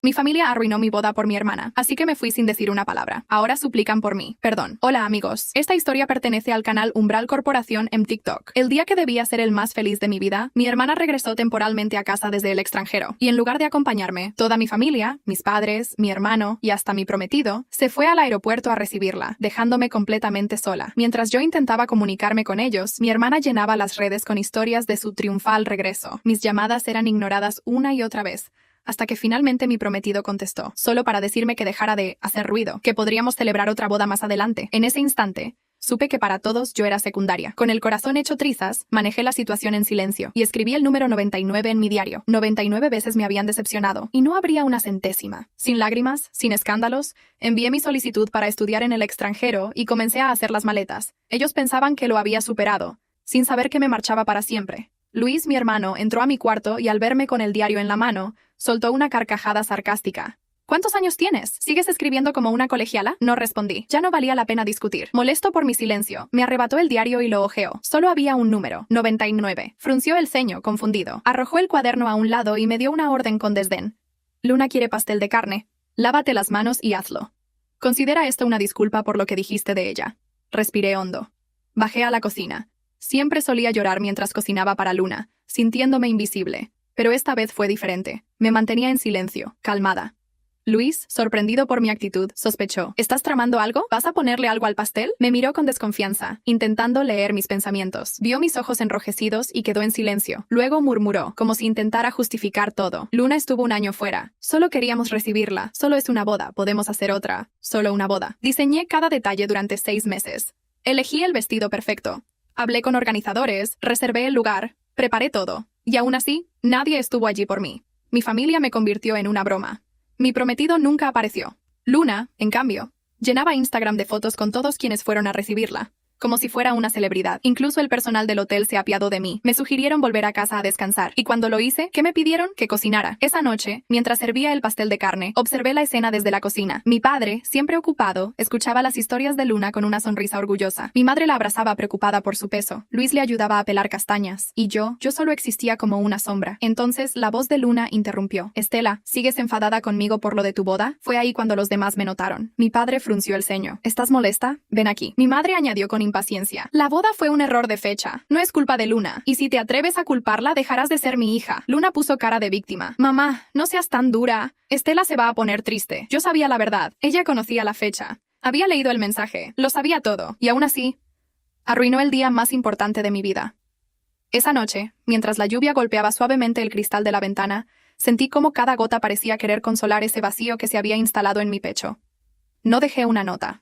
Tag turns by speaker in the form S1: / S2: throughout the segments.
S1: Mi familia arruinó mi boda por mi hermana, así que me fui sin decir una palabra. Ahora suplican por mí. Perdón. Hola amigos. Esta historia pertenece al canal Umbral Corporación en TikTok. El día que debía ser el más feliz de mi vida, mi hermana regresó temporalmente a casa desde el extranjero. Y en lugar de acompañarme, toda mi familia, mis padres, mi hermano y hasta mi prometido, se fue al aeropuerto a recibirla, dejándome completamente sola. Mientras yo intentaba comunicarme con ellos, mi hermana llenaba las redes con historias de su triunfal regreso. Mis llamadas eran ignoradas una y otra vez, hasta que finalmente mi prometido contestó, solo para decirme que dejara de hacer ruido, que podríamos celebrar otra boda más adelante. En ese instante, supe que para todos yo era secundaria. Con el corazón hecho trizas, manejé la situación en silencio y escribí el número 99 en mi diario. 99 veces me habían decepcionado, y no habría una centésima. Sin lágrimas, sin escándalos, envié mi solicitud para estudiar en el extranjero y comencé a hacer las maletas. Ellos pensaban que lo había superado, sin saber que me marchaba para siempre. Luis, mi hermano, entró a mi cuarto y al verme con el diario en la mano, soltó una carcajada sarcástica. ¿Cuántos años tienes? ¿Sigues escribiendo como una colegiala? No respondí. Ya no valía la pena discutir. Molesto por mi silencio, me arrebató el diario y lo hojeó. Solo había un número, 99. Frunció el ceño, confundido. Arrojó el cuaderno a un lado y me dio una orden con desdén. Luna quiere pastel de carne. Lávate las manos y hazlo. Considera esto una disculpa por lo que dijiste de ella. Respiré hondo. Bajé a la cocina. Siempre solía llorar mientras cocinaba para Luna, sintiéndome invisible. Pero esta vez fue diferente. Me mantenía en silencio, calmada. Luis, sorprendido por mi actitud, sospechó. ¿Estás tramando algo? ¿Vas a ponerle algo al pastel? Me miró con desconfianza, intentando leer mis pensamientos. Vio mis ojos enrojecidos y quedó en silencio. Luego murmuró, como si intentara justificar todo. Luna estuvo un año fuera. Solo queríamos recibirla. Solo es una boda. Podemos hacer otra. Solo una boda. Diseñé cada detalle durante 6 meses. Elegí el vestido perfecto. Hablé con organizadores, reservé el lugar, preparé todo. Y aún así, nadie estuvo allí por mí. Mi familia me convirtió en una broma. Mi prometido nunca apareció. Luna, en cambio, llenaba Instagram de fotos con todos quienes fueron a recibirla, como si fuera una celebridad. Incluso el personal del hotel se apiadó de mí. Me sugirieron volver a casa a descansar. Y cuando lo hice, ¿qué me pidieron? Que cocinara. Esa noche, mientras servía el pastel de carne, observé la escena desde la cocina. Mi padre, siempre ocupado, escuchaba las historias de Luna con una sonrisa orgullosa. Mi madre la abrazaba preocupada por su peso. Luis le ayudaba a pelar castañas. Y yo solo existía como una sombra. Entonces, la voz de Luna interrumpió. Estela, ¿sigues enfadada conmigo por lo de tu boda? Fue ahí cuando los demás me notaron. Mi padre frunció el ceño. ¿Estás molesta? Ven aquí. Mi madre añadió con impaciencia. La boda fue un error de fecha. No es culpa de Luna. Y si te atreves a culparla, dejarás de ser mi hija. Luna puso cara de víctima. Mamá, no seas tan dura. Estela se va a poner triste. Yo sabía la verdad. Ella conocía la fecha. Había leído el mensaje. Lo sabía todo. Y aún así, arruinó el día más importante de mi vida. Esa noche, mientras la lluvia golpeaba suavemente el cristal de la ventana, sentí cómo cada gota parecía querer consolar ese vacío que se había instalado en mi pecho. No dejé una nota.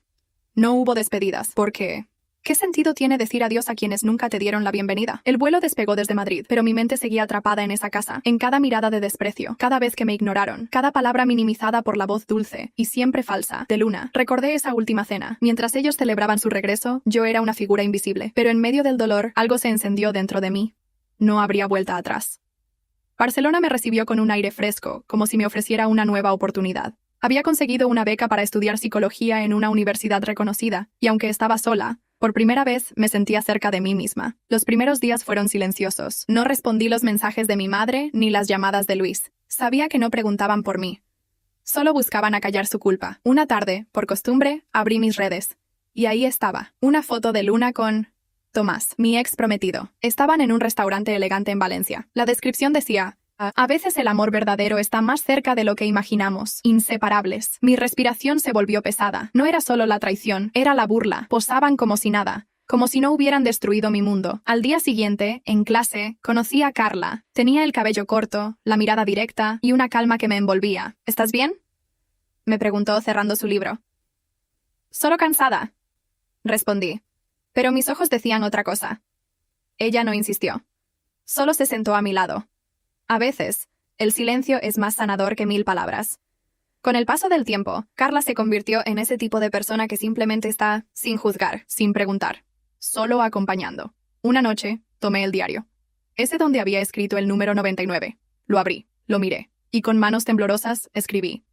S1: No hubo despedidas, porque ¿qué sentido tiene decir adiós a quienes nunca te dieron la bienvenida? El vuelo despegó desde Madrid, pero mi mente seguía atrapada en esa casa, en cada mirada de desprecio, cada vez que me ignoraron, cada palabra minimizada por la voz dulce, y siempre falsa, de Luna. Recordé esa última cena. Mientras ellos celebraban su regreso, yo era una figura invisible, pero en medio del dolor, algo se encendió dentro de mí. No habría vuelta atrás. Barcelona me recibió con un aire fresco, como si me ofreciera una nueva oportunidad. Había conseguido una beca para estudiar psicología en una universidad reconocida, y aunque estaba sola, por primera vez me sentía cerca de mí misma. Los primeros días fueron silenciosos. No respondí los mensajes de mi madre ni las llamadas de Luis. Sabía que no preguntaban por mí. Solo buscaban acallar su culpa. Una tarde, por costumbre, abrí mis redes. Y ahí estaba, una foto de Luna con Tomás, mi ex prometido. Estaban en un restaurante elegante en Valencia. La descripción decía: a veces el amor verdadero está más cerca de lo que imaginamos. Inseparables. Mi respiración se volvió pesada. No era solo la traición, era la burla. Posaban como si nada, como si no hubieran destruido mi mundo. Al día siguiente, en clase, conocí a Carla. Tenía el cabello corto, la mirada directa y una calma que me envolvía. ¿Estás bien?, me preguntó cerrando su libro. Solo cansada, respondí. Pero mis ojos decían otra cosa. Ella no insistió. Solo se sentó a mi lado. A veces, el silencio es más sanador que 1000 palabras. Con el paso del tiempo, Carla se convirtió en ese tipo de persona que simplemente está sin juzgar, sin preguntar, solo acompañando. Una noche, tomé el diario. Ese donde había escrito el número 99. Lo abrí, lo miré, y con manos temblorosas escribí: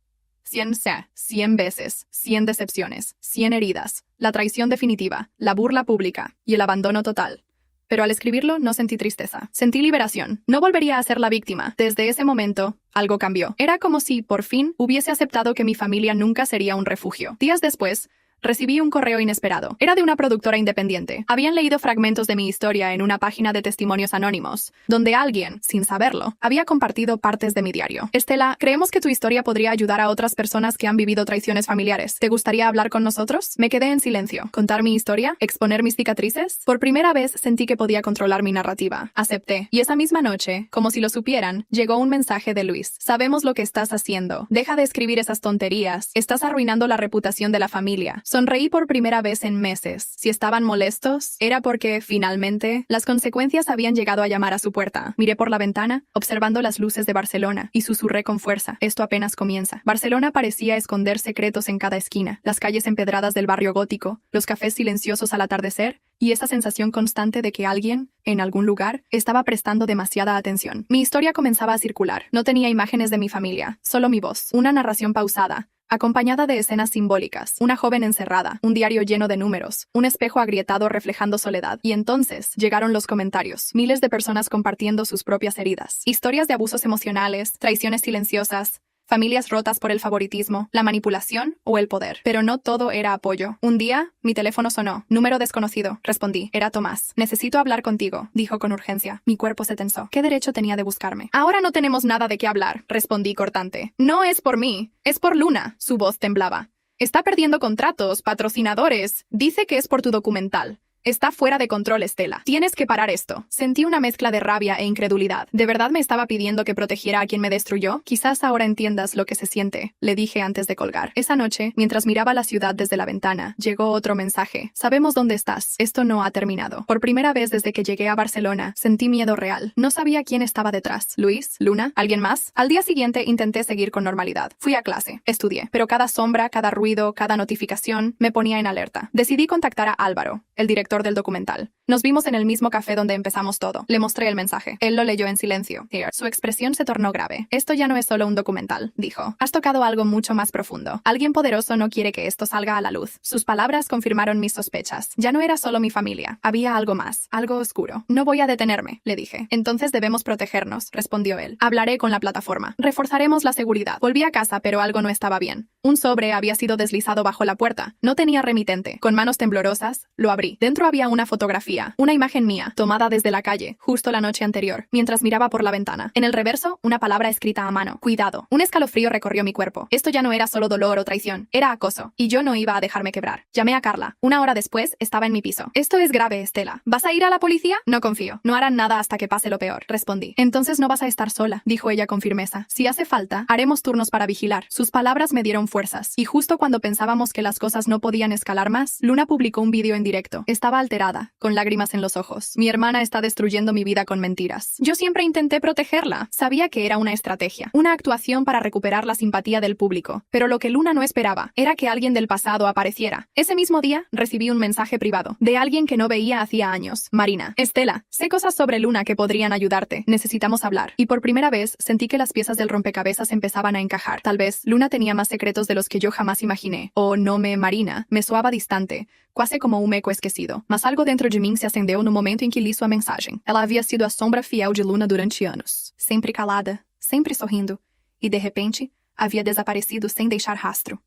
S1: 100 veces, 100 decepciones, 100 heridas, la traición definitiva, la burla pública y el abandono total. Pero al escribirlo no sentí tristeza. Sentí liberación. No volvería a ser la víctima. Desde ese momento, algo cambió. Era como si, por fin, hubiese aceptado que mi familia nunca sería un refugio. Días después, recibí un correo inesperado. Era de una productora independiente. Habían leído fragmentos de mi historia en una página de testimonios anónimos, donde alguien, sin saberlo, había compartido partes de mi diario. Estela, creemos que tu historia podría ayudar a otras personas que han vivido traiciones familiares. ¿Te gustaría hablar con nosotros? Me quedé en silencio. ¿Contar mi historia? ¿Exponer mis cicatrices? Por primera vez sentí que podía controlar mi narrativa. Acepté. Y esa misma noche, como si lo supieran, llegó un mensaje de Luis. Sabemos lo que estás haciendo. Deja de escribir esas tonterías. Estás arruinando la reputación de la familia. Sonreí por primera vez en meses. Si estaban molestos, era porque, finalmente, las consecuencias habían llegado a llamar a su puerta. Miré por la ventana, observando las luces de Barcelona, y susurré con fuerza. Esto apenas comienza. Barcelona parecía esconder secretos en cada esquina. Las calles empedradas del barrio gótico, los cafés silenciosos al atardecer, y esa sensación constante de que alguien, en algún lugar, estaba prestando demasiada atención. Mi historia comenzaba a circular. No tenía imágenes de mi familia, solo mi voz. Una narración pausada, acompañada de escenas simbólicas, una joven encerrada, un diario lleno de números, un espejo agrietado reflejando soledad. Y entonces llegaron los comentarios, miles de personas compartiendo sus propias heridas, historias de abusos emocionales, traiciones silenciosas, familias rotas por el favoritismo, la manipulación o el poder. Pero no todo era apoyo. Un día, mi teléfono sonó. Número desconocido. Respondí. Era Tomás. Necesito hablar contigo, dijo con urgencia. Mi cuerpo se tensó. ¿Qué derecho tenía de buscarme? Ahora no tenemos nada de qué hablar, respondí cortante. No es por mí, es por Luna. Su voz temblaba. Está perdiendo contratos, patrocinadores. Dice que es por tu documental. Está fuera de control, Estela. Tienes que parar esto. Sentí una mezcla de rabia e incredulidad. ¿De verdad me estaba pidiendo que protegiera a quien me destruyó? Quizás ahora entiendas lo que se siente, le dije antes de colgar. Esa noche, mientras miraba la ciudad desde la ventana, llegó otro mensaje. Sabemos dónde estás. Esto no ha terminado. Por primera vez desde que llegué a Barcelona, sentí miedo real. No sabía quién estaba detrás. ¿Luis? ¿Luna? ¿Alguien más? Al día siguiente intenté seguir con normalidad. Fui a clase. Estudié. Pero cada sombra, cada ruido, cada notificación me ponía en alerta. Decidí contactar a Álvaro, el director del documental. Nos vimos en el mismo café donde empezamos todo. Le mostré el mensaje. Él lo leyó en silencio. Su expresión se tornó grave. Esto ya no es solo un documental, dijo. Has tocado algo mucho más profundo. Alguien poderoso no quiere que esto salga a la luz. Sus palabras confirmaron mis sospechas. Ya no era solo mi familia. Había algo más. Algo oscuro. No voy a detenerme, le dije. Entonces debemos protegernos, respondió él. Hablaré con la plataforma. Reforzaremos la seguridad. Volví a casa, pero algo no estaba bien. Un sobre había sido deslizado bajo la puerta. No tenía remitente. Con manos temblorosas, lo abrí. Dentro había una fotografía, una imagen mía, tomada desde la calle, justo la noche anterior, mientras miraba por la ventana. En el reverso, una palabra escrita a mano. Cuidado. Un escalofrío recorrió mi cuerpo. Esto ya no era solo dolor o traición, era acoso. Y yo no iba a dejarme quebrar. Llamé a Carla. Una hora después, estaba en mi piso. Esto es grave, Estela. ¿Vas a ir a la policía? No confío. No harán nada hasta que pase lo peor, respondí. Entonces no vas a estar sola, dijo ella con firmeza. Si hace falta, haremos turnos para vigilar. Sus palabras me dieron fuerzas. Y justo cuando pensábamos que las cosas no podían escalar más, Luna publicó un vídeo en directo. Estaba alterada, con lágrimas en los ojos. Mi hermana está destruyendo mi vida con mentiras. Yo siempre intenté protegerla. Sabía que era una estrategia, una actuación para recuperar la simpatía del público. Pero lo que Luna no esperaba era que alguien del pasado apareciera. Ese mismo día, recibí un mensaje privado de alguien que no veía hacía años. Marina. Estela, sé cosas sobre Luna que podrían ayudarte. Necesitamos hablar. Y por primera vez, sentí que las piezas del rompecabezas empezaban a encajar. Tal vez, Luna tenía más secretos de los que yo jamás imaginé. O Marina, me soava distante, quase como um eco esquecido. Mas algo dentro de mim se acendeu no momento em que li sua mensagem. Ela havia sido a sombra fiel de Luna durante anos. Sempre calada, sempre sorrindo. E de repente, havia desaparecido sem deixar rastro.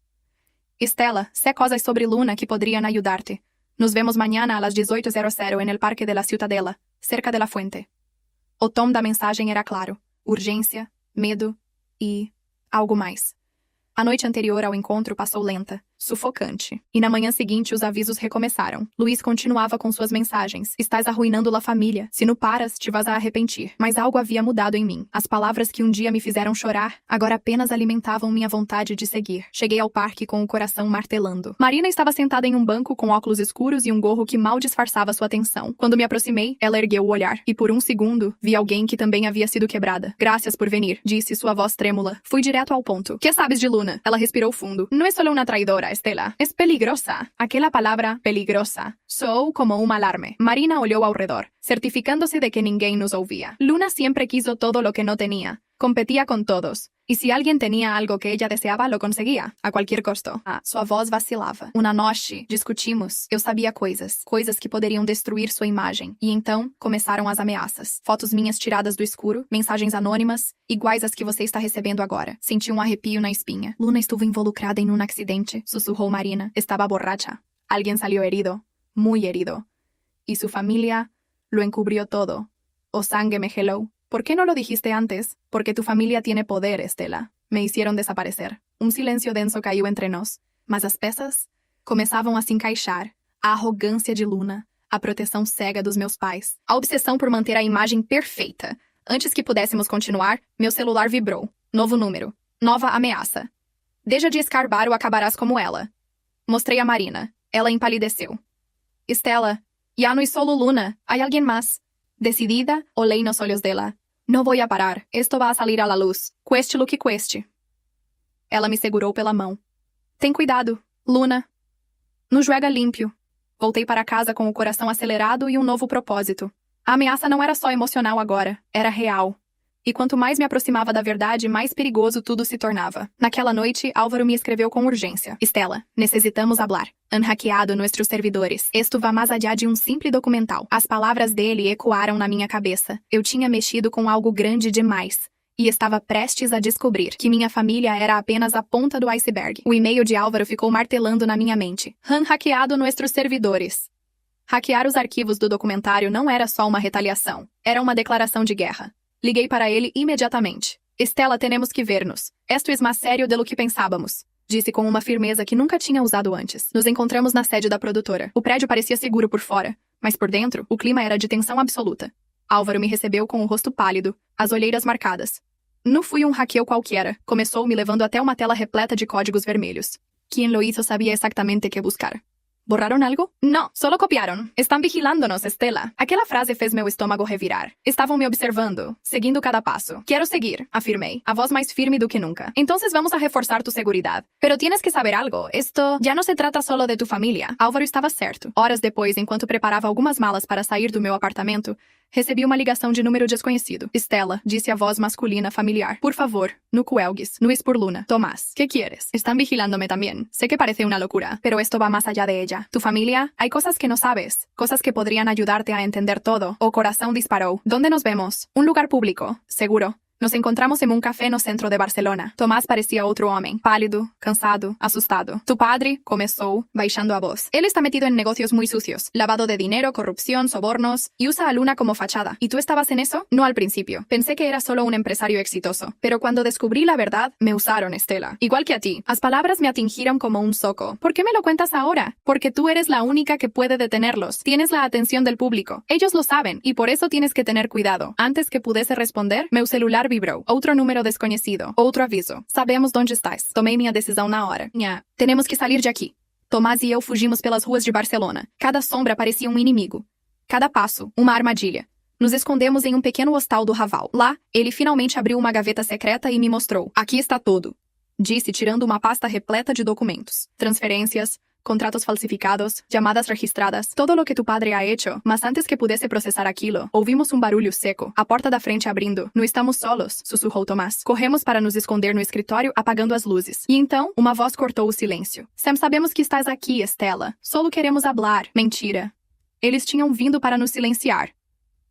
S1: Estela, sé cosas sobre Luna que podrían ayudarte. Nos vemos mañana a las 18:00 en el Parque de la Ciutadella, cerca de la fuente. O tom da mensagem era claro. Urgência, medo e algo mais. A noite anterior ao encontro passou lenta, sufocante. E na manhã seguinte os avisos recomeçaram. Luís continuava com suas mensagens. Estás arruinando la família. Se não paras, te vas a arrepentir. Mas algo havia mudado em mim. As palavras que um dia me fizeram chorar, agora apenas alimentavam minha vontade de seguir. Cheguei ao parque com o coração martelando. Marina estava sentada em um banco com óculos escuros e um gorro que mal disfarçava sua atenção. Quando me aproximei, ela ergueu o olhar. E por um segundo, vi alguém que também havia sido quebrada. Graças por venir, disse sua voz trêmula. Fui direto ao ponto. Que sabes de Luna? Ela respirou fundo. Não é solo uma traidora, Estela. Es peligrosa. Aquela palavra, peligrosa, soou como um alarme. Marina olhou ao redor, certificándose de que ninguém nos ouvia. Luna siempre quiso todo lo que no tenía. Competía con todos. E se alguém tinha algo que ela deseava, lo conseguia, a qualquer custo. Sua voz vacilava. Uma noite, discutimos. Eu sabia coisas que poderiam destruir sua imagem. E então, começaram as ameaças. Fotos minhas tiradas do escuro, mensagens anônimas, iguais às que você está recebendo agora. Senti um arrepio na espinha. Luna estuvo involucrada em um acidente, sussurrou Marina. Estava borracha. Alguém salió herido. Muy herido. E sua família lo encubrió todo. O sangue me gelou. ¿Por qué no lo dijiste antes? Porque tu familia tiene poder, Estela. Me hicieron desaparecer. Um silêncio denso caiu entre nós. Mas as peças começavam a se encaixar. A arrogância de Luna, a proteção cega dos meus pais, a obsessão por manter a imagem perfeita. Antes que pudéssemos continuar, meu celular vibrou. Novo número. Nova ameaça. Deja de escarbar ou acabarás como ela. Mostrei a Marina. Ela empalideceu. Estela, ya no es solo Luna, hay alguien más. Decidida, olhei nos olhos dela. Não vou a parar. Esto va a salir a la luz. Cueste lo que cueste. Ela me segurou pela mão. Tem cuidado, Luna. No juega limpio. Voltei para casa com o coração acelerado e um novo propósito. A ameaça não era só emocional agora, era real. E quanto mais me aproximava da verdade, mais perigoso tudo se tornava. Naquela noite, Álvaro me escreveu com urgência. Estela, necesitamos hablar. Han hackeado nossos servidores. Esto va mais allá de um simples documental. As palavras dele ecoaram na minha cabeça. Eu tinha mexido com algo grande demais. E estava prestes a descobrir que minha família era apenas a ponta do iceberg. O e-mail de Álvaro ficou martelando na minha mente. Han hackeado nossos servidores. Hackear os arquivos do documentário não era só uma retaliação. Era uma declaração de guerra. Liguei para ele imediatamente. Estela, temos que ver-nos. Esto es más sério de lo que pensávamos. Disse com uma firmeza que nunca tinha usado antes. Nos encontramos na sede da produtora. O prédio parecia seguro por fora, mas por dentro, o clima era de tensão absoluta. Álvaro me recebeu com o rosto pálido, as olheiras marcadas. Não fui um hackeo qualquer. Começou me levando até uma tela repleta de códigos vermelhos. Quem lo hizo sabia exatamente que buscar. ¿Borraron algo? No, solo copiaron. Están vigilándonos, Estela. Aquela frase fez meu estômago revirar. Estavam me observando, seguindo cada passo. Quero seguir, afirmei, a voz mais firme do que nunca. Entonces vamos a reforçar tu seguridad. Pero tienes que saber algo. Esto ya no se trata solo de tu família. Álvaro estava certo. Horas depois, enquanto preparava algumas malas para sair do meu apartamento, recebi uma ligação de número desconhecido. Estela, disse a voz masculina familiar. Por favor, no cuelgues, no es por Luna. Tomás, ¿qué quieres? Están vigilándome también. Sé que parece una locura, pero esto va más allá de ella. Tu familia, hay cosas que no sabes, cosas que podrían ayudarte a entender todo. O corazón disparó. ¿Dónde nos vemos? Un lugar público, seguro. Nos encontramos em um café no centro de Barcelona. Tomás parecia outro homem, pálido, cansado, assustado. Tu padre, começou, baixando a voz. Ele está metido em negócios muy sucios. Lavado de dinero, corrupción, sobornos, y usa a Luna como fachada. ¿Y tú estabas en eso? No al principio. Pensé que era solo un empresario exitoso. Pero cuando descubrí la verdad, me usaron, Estela. Igual que a ti. As palabras me atingieron como un soco. ¿Por qué me lo cuentas ahora? Porque tú eres la única que puede detenerlos. Tienes la atención del público. Ellos lo saben, y por eso tienes que tener cuidado. Antes que pudiese responder, meu celular vibrou. Outro número desconhecido. Outro aviso. Sabemos onde estás. Tomei minha decisão na hora. Temos que sair de aqui. Tomás e eu fugimos pelas ruas de Barcelona. Cada sombra parecia um inimigo. Cada passo, uma armadilha. Nos escondemos em um pequeno hostal do Raval. Lá, ele finalmente abriu uma gaveta secreta e me mostrou. Aqui está tudo. Disse, tirando uma pasta repleta de documentos. Transferências, contratos falsificados, llamadas registradas, todo lo que tu padre ha hecho. Mas antes que pudesse processar aquilo, ouvimos um barulho seco, a porta da frente abrindo. Não estamos solos, sussurrou Tomás. Corremos para nos esconder no escritório, apagando as luzes. E então, uma voz cortou o silêncio. Sabemos que estás aqui, Estela. Solo queremos hablar. Mentira. Eles tinham vindo para nos silenciar.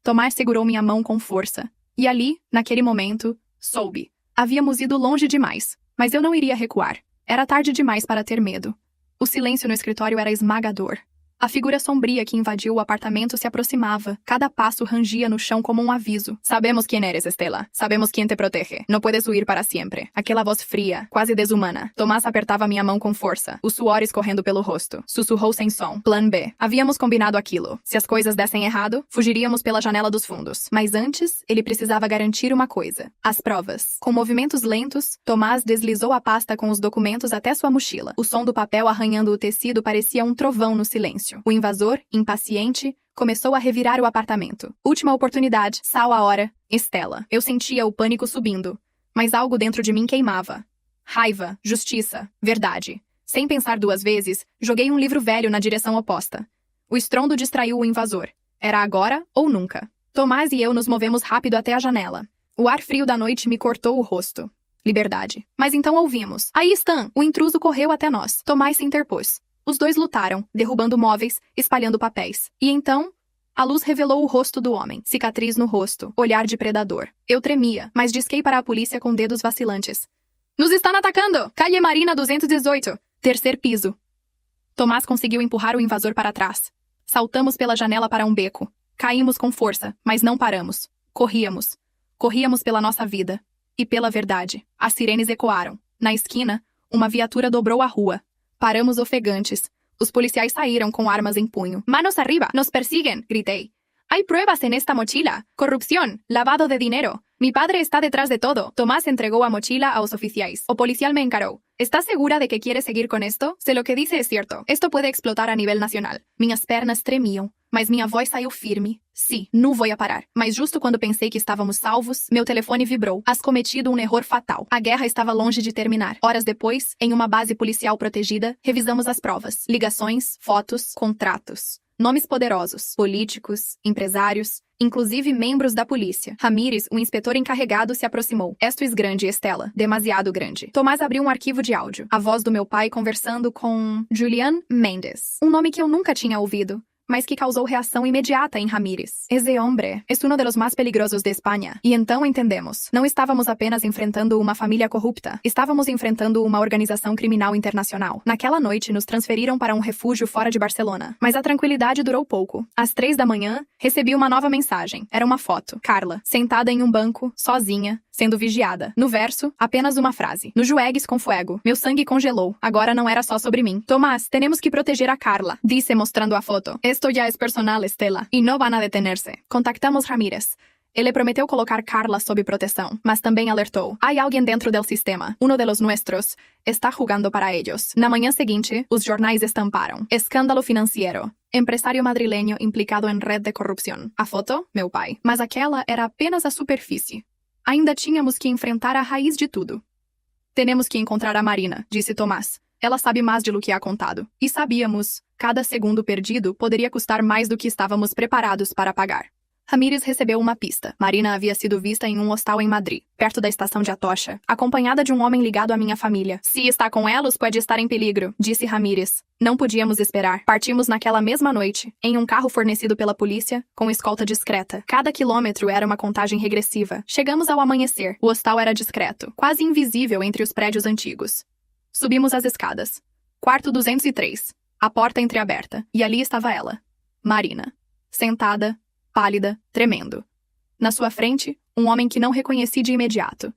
S1: Tomás segurou minha mão com força. E ali, naquele momento, soube. Havíamos ido longe demais. Mas eu não iria recuar. Era tarde demais para ter medo. O silêncio no escritório era esmagador. A figura sombria que invadiu o apartamento se aproximava. Cada passo rangia no chão como um aviso. Sabemos quem eres, Estela. Sabemos quem te protege. Não puedes huir para sempre. Aquela voz fria, quase desumana. Tomás apertava minha mão com força, o suor escorrendo pelo rosto. Sussurrou sem som. Plan B. Havíamos combinado aquilo. Se as coisas dessem errado, fugiríamos pela janela dos fundos. Mas antes, ele precisava garantir uma coisa. As provas. Com movimentos lentos, Tomás deslizou a pasta com os documentos até sua mochila. O som do papel arranhando o tecido parecia um trovão no silêncio. O invasor, impaciente, começou a revirar o apartamento. Última oportunidade, sal a hora, Estela. Eu sentia o pânico subindo, mas algo dentro de mim queimava. Raiva, justiça, verdade. Sem pensar duas vezes, joguei um livro velho na direção oposta. O estrondo distraiu o invasor. Era agora ou nunca. Tomás e eu nos movemos rápido até a janela. O ar frio da noite me cortou o rosto. Liberdade. Mas então ouvimos. Aí estão! O intruso correu até nós. Tomás se interpôs. Os dois lutaram, derrubando móveis, espalhando papéis. E então, a luz revelou o rosto do homem. Cicatriz no rosto. Olhar de predador. Eu tremia, mas disquei para a polícia com dedos vacilantes. Nos estão atacando! Calle Marina 218. Terceiro piso. Tomás conseguiu empurrar o invasor para trás. Saltamos pela janela para um beco. Caímos com força, mas não paramos. Corríamos. Corríamos pela nossa vida. E pela verdade. As sirenes ecoaram. Na esquina, uma viatura dobrou a rua. Paramos ofegantes. Os policiais saíram com armas em punho. Manos arriba! Nos persiguen! Gritei. Hay pruebas en esta mochila. Corrupción. Lavado de dinero. Mi padre está detrás de todo. Tomás entregó a mochila a los oficiais. O policial me encaró. ¿Estás segura de que quieres seguir con esto? Se lo que dice es cierto. Esto puede explotar a nivel nacional. Minhas pernas tremiam, mas minha voz saiu firme. Sim, não vou parar. Mas justo quando pensei que estávamos salvos, meu telefone vibrou. Has cometido um erro fatal. A guerra estava longe de terminar. Horas depois, em uma base policial protegida, revisamos as provas. Ligações, fotos, contratos. Nomes poderosos, políticos, empresários, inclusive membros da polícia. Ramírez, o inspetor encarregado, se aproximou. Esto es grande, Estela. Demasiado grande. Tomás abriu um arquivo de áudio. A voz do meu pai conversando com Julián Méndez. Um nome que eu nunca tinha ouvido, mas que causou reação imediata em Ramírez. Ese hombre es uno de los más peligrosos de Espanha. E então entendemos. Não estávamos apenas enfrentando uma família corrupta. Estávamos enfrentando uma organização criminal internacional. Naquela noite, nos transferiram para um refúgio fora de Barcelona. Mas a tranquilidade durou pouco. Às 3 da manhã, recebi uma nova mensagem. Era uma foto. Carla, sentada em um banco, sozinha, sendo vigiada. No verso, apenas uma frase. No juegues com fuego. Meu sangue congelou. Agora não era só sobre mim. Tomás, temos que proteger a Carla, disse mostrando a foto. Esto ya es personal, Estela, y no van a detenerse. Contactamos Ramírez. Ele prometeu colocar Carla sob proteção, mas também alertou. Há alguém dentro del sistema. Uno de los nuestros está jugando para ellos. Na manhã seguinte, os jornais estamparam. Escândalo financiero. Empresário madrileño implicado em red de corrupção. A foto? Meu pai. Mas aquela era apenas a superfície. Ainda tínhamos que enfrentar a raiz de tudo. Temos que encontrar a Marina, disse Tomás. Ela sabe mais de lo que há contado. E sabíamos, cada segundo perdido poderia custar mais do que estávamos preparados para pagar. Ramírez recebeu uma pista. Marina havia sido vista em um hostal em Madrid, perto da estação de Atocha, acompanhada de um homem ligado à minha família. Se está com elas, pode estar em peligro, disse Ramírez. Não podíamos esperar. Partimos naquela mesma noite, em um carro fornecido pela polícia, com escolta discreta. Cada quilômetro era uma contagem regressiva. Chegamos ao amanhecer. O hostal era discreto, quase invisível entre os prédios antigos. Subimos as escadas. Quarto 203. A porta entreaberta. E ali estava ela. Marina. Sentada, pálida, tremendo. Na sua frente, um homem que não reconheci de imediato.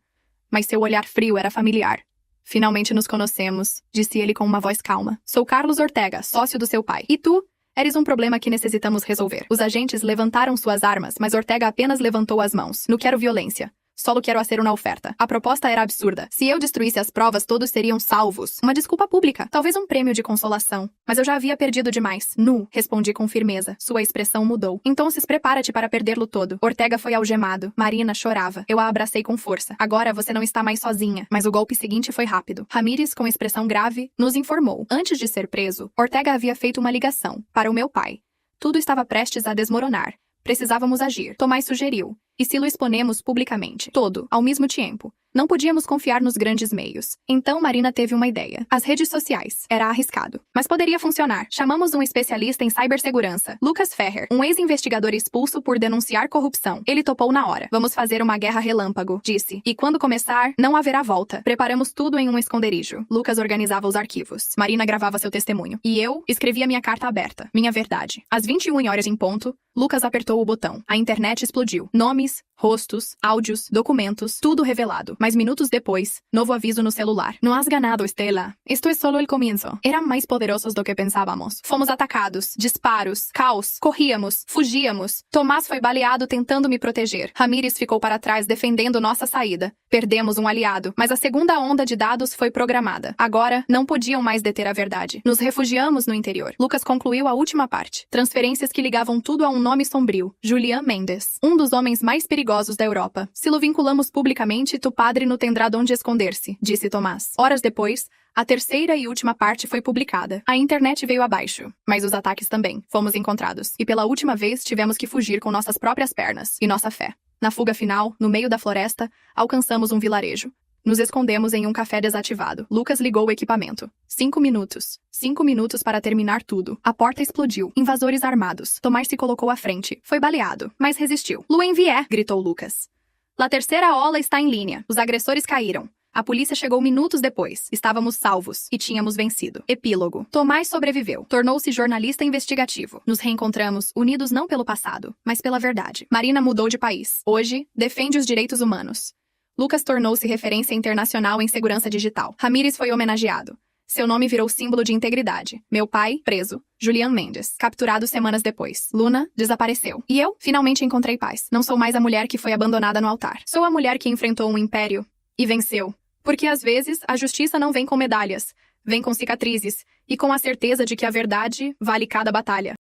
S1: Mas seu olhar frio era familiar. Finalmente nos conhecemos, disse ele com uma voz calma. Sou Carlos Ortega, sócio do seu pai. E tu? Eres um problema que necessitamos resolver. Os agentes levantaram suas armas, mas Ortega apenas levantou as mãos. Não quero violência. Solo quero fazer uma oferta. A proposta era absurda. Se eu destruísse as provas, todos seriam salvos. Uma desculpa pública. Talvez um prêmio de consolação. Mas eu já havia perdido demais. Nu, respondi com firmeza. Sua expressão mudou. Então prepara-te para perdê-lo todo. Ortega foi algemado. Marina chorava. Eu a abracei com força. Agora você não está mais sozinha. Mas o golpe seguinte foi rápido. Ramírez, com expressão grave, nos informou. Antes de ser preso, Ortega havia feito uma ligação para o meu pai. Tudo estava prestes a desmoronar. Precisávamos agir. Tomás sugeriu. E se lo exponemos publicamente, todo, ao mesmo tempo. Não podíamos confiar nos grandes meios. Então Marina teve uma ideia. As redes sociais. Era arriscado. Mas poderia funcionar. Chamamos um especialista em cibersegurança, Lucas Ferrer, um ex-investigador expulso por denunciar corrupção. Ele topou na hora. Vamos fazer uma guerra relâmpago, disse. E quando começar, não haverá volta. Preparamos tudo em um esconderijo. Lucas organizava os arquivos. Marina gravava seu testemunho. E eu escrevia minha carta aberta. Minha verdade. Às 21h em ponto, Lucas apertou o botão. A internet explodiu. Nomes, rostos, áudios, documentos, tudo revelado. Mas minutos depois, novo aviso no celular. Não has ganado, Estela. Isto é solo el comienzo. Eram mais poderosos do que pensávamos. Fomos atacados. Disparos. Caos. Corríamos. Fugíamos. Tomás foi baleado tentando me proteger. Ramírez ficou para trás defendendo nossa saída. Perdemos um aliado. Mas a segunda onda de dados foi programada. Agora, não podiam mais deter a verdade. Nos refugiamos no interior. Lucas concluiu a última parte. Transferências que ligavam tudo a um nome sombrio. Julián Méndez. Um dos homens mais perigosos da Europa. Se lo vinculamos publicamente, tu padre não tendrá onde esconder-se, disse Tomás. Horas depois, a terceira e última parte foi publicada. A internet veio abaixo, mas os ataques também. Fomos encontrados. E pela última vez tivemos que fugir com nossas próprias pernas e nossa fé. Na fuga final, no meio da floresta, alcançamos um vilarejo. Nos escondemos em um café desativado. Lucas ligou o equipamento. 5 minutos. 5 minutos para terminar tudo. A porta explodiu. Invasores armados. Tomás se colocou à frente. Foi baleado, mas resistiu. Luenvier, gritou Lucas. La terceira ola está em linha. Os agressores caíram. A polícia chegou minutos depois. Estávamos salvos e tínhamos vencido. Epílogo. Tomás sobreviveu. Tornou-se jornalista investigativo. Nos reencontramos, unidos não pelo passado, mas pela verdade. Marina mudou de país. Hoje, defende os direitos humanos. Lucas tornou-se referência internacional em segurança digital. Ramírez foi homenageado. Seu nome virou símbolo de integridade. Meu pai, preso. Julian Mendes, capturado semanas depois. Luna, desapareceu. E eu, finalmente encontrei paz. Não sou mais a mulher que foi abandonada no altar. Sou a mulher que enfrentou um império e venceu. Porque às vezes, a justiça não vem com medalhas. Vem com cicatrizes e com a certeza de que a verdade vale cada batalha.